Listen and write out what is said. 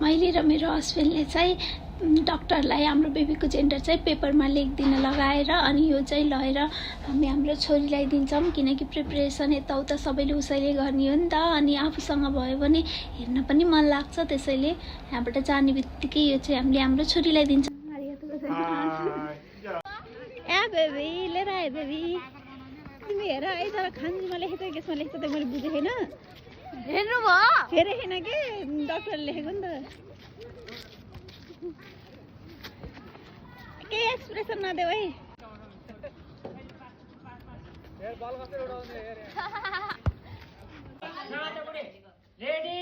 मैले र मेरो हस्बेन्डले चाहिँ डाक्टरलाई हाम्रो बेबीको जेन्डर चाहिँ पेपरमा लेखिदिन लगाएर अनि यो चाहिँ लगेर हामी हाम्रो छोरीलाई दिन्छौँ किनकि प्रिपरेसन यताउता सबैले उसैले गर्ने हो नि त अनि आफूसँग भयो भने हेर्न पनि मन लाग्छ त्यसैले यहाँबाट जाने बित्तिकै यो चाहिँ हामीले हाम्रो छोरीलाई दिन्छौँ। ए बेबी लिएर आयो बेबी तिमी हेर यता खान्जीमा लेखेको छ यसमा लेखेको त मैले बुझेको छैन हेर्नु भयो हेरे छैन के डाक्टरले लेखेको नि त के एक्सप्रेसन नदेऊ है रेडी